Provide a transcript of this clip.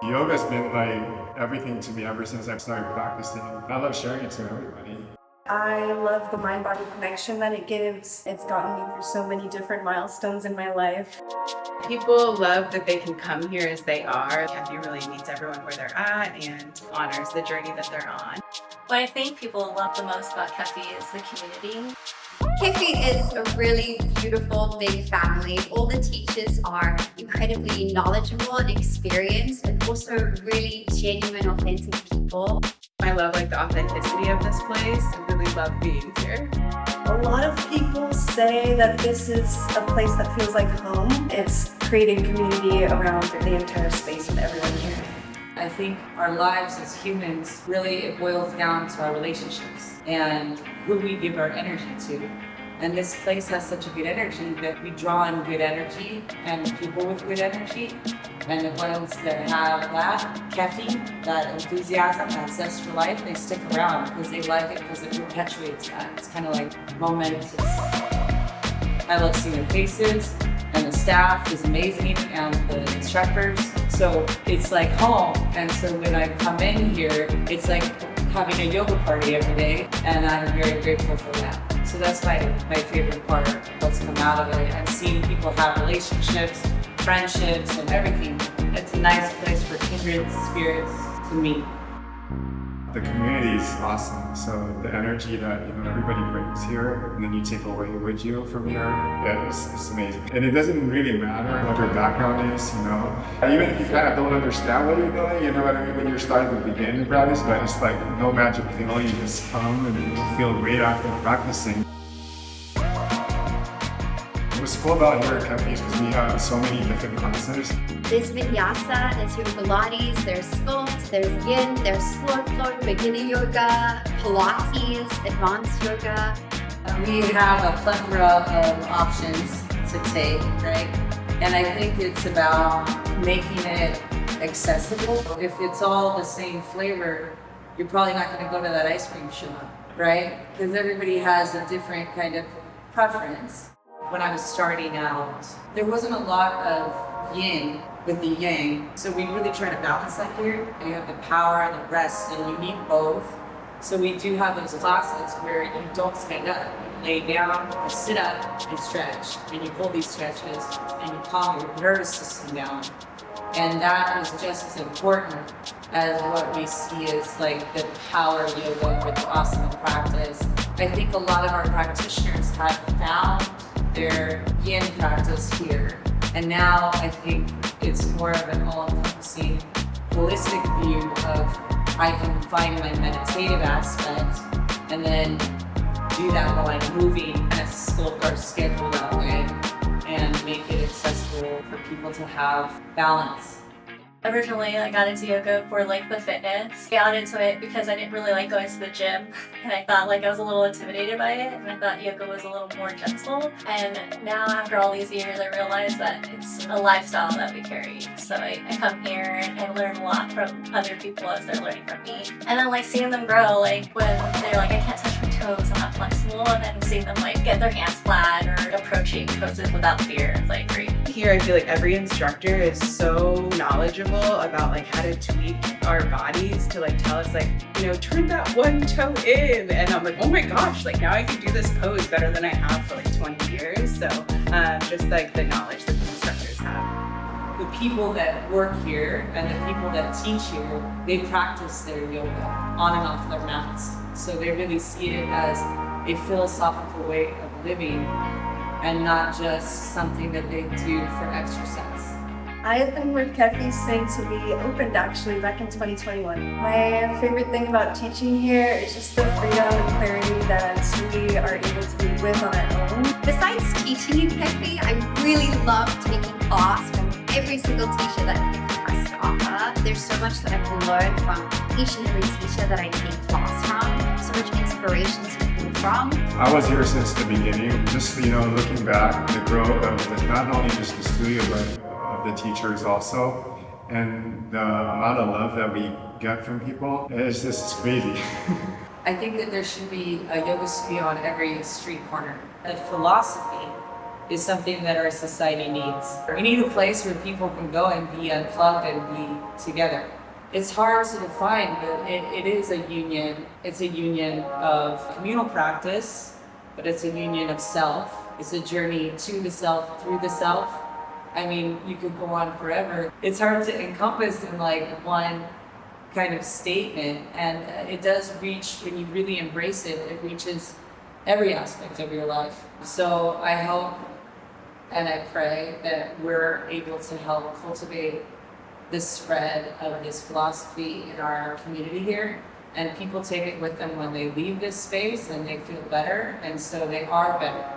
Yoga's been like everything to me ever since I started practicing. I love sharing it to everybody. I love the mind-body connection that it gives. It's gotten me through so many different milestones in my life. People love that they can come here as they are. Kefi really meets everyone where they're at and honors the journey that they're on. What I think people love the most about Kefi is the community. Kefi is a really beautiful, big family. All the teachers are incredibly knowledgeable and experienced, but also really genuine, authentic people. I love the authenticity of this place. I really love being here. A lot of people say that this is a place that feels like home. It's creating community around the entire space with everyone here. I think our lives as humans, really it boils down to our relationships and who we give our energy to. And this place has such a good energy that we draw in good energy and people with good energy. And the ones that have that Kefi, that enthusiasm, that zest for life, they stick around because they like it, because it perpetuates that. It's kind of like momentous. I love seeing their faces, and the staff is amazing, and the instructors. So it's like home. And so when I come in here, it's like having a yoga party every day, and I'm very grateful for that. So that's my favorite part, what's come out of it, and seeing people have relationships, friendships, and everything. It's a nice place for kindred spirits to meet. The community is awesome. So the energy that everybody brings here, and then you take away with you from here, it's amazing. And it doesn't really matter what your background is, Even if you kind of don't understand what you're doing, you know what I mean, when you're starting to begin to practice, but it's like no magic thing. You just come and you feel great after practicing. What's cool about here at Kefi is because we have so many different classes. There's vinyasa, there's yoga pilates, there's sculpt, there's yin, there's floor, beginner yoga, pilates, advanced yoga. We have a plethora of options to take, right? And I think it's about making it accessible. If it's all the same flavor, you're probably not going to go to that ice cream shop, right? Because everybody has a different kind of preference. When I was starting out, there wasn't a lot of yin with the yang, so we really try to balance that here. You have the power and the rest, and you need both. So we do have those classes where you don't stand up, you lay down, you sit up and stretch, and you pull these stretches, and you calm your nervous system down. And that is just as important as what we see as the power yoga or the asana practice. I think a lot of our practitioners have found their yin practice here. And now I think it's more of an all-encompassing, holistic view of I can find my meditative aspect and then do that while I'm moving and sculpt our schedule that way and make it accessible for people to have balance. Originally, I got into yoga for the fitness. I got into it because I didn't really like going to the gym, and I thought I was a little intimidated by it, and I thought yoga was a little more gentle. And now, after all these years, I realize that it's a lifestyle that we carry. So I come here and I learn a lot from other people as they're learning from me. And then seeing them grow, when they're I can't touch my toes, I'm not flexible, and then seeing them get their hands flat or approaching poses without fear, it's great. Here, I feel every instructor is so knowledgeable about how to tweak our bodies to tell us turn that one toe in, and I'm oh my gosh, now I can do this pose better than I have for 20 years. So just the knowledge that the instructors have. The people that work here and the people that teach here, they practice their yoga on and off their mats. So they really see it as a philosophical way of living and not just something that they do for exercise. I have been with Kefi since we opened actually back in 2021. My favorite thing about teaching here is just the freedom and clarity that we are able to be with on our own. Besides teaching in Kefi, I really love taking class from every single teacher that Kefi has to offer. There's so much that I can learn from each and every teacher that I take class from. So much inspiration to pull from. I was here since the beginning. Just looking back, the growth of not only just the studio, but the teachers also, and the amount of love that we get from people is just crazy. I think that there should be a yoga studio on every street corner. The philosophy is something that our society needs. We need a place where people can go and be unplugged and be together. It's hard to define, but it is a union. It's a union of communal practice, but it's a union of self. It's a journey to the self, through the self. I mean, you could go on forever. It's hard to encompass in like one kind of statement, and it does reach, when you really embrace it, it reaches every aspect of your life. So I hope and I pray that we're able to help cultivate the spread of this philosophy in our community here, and people take it with them when they leave this space and they feel better, and so they are better.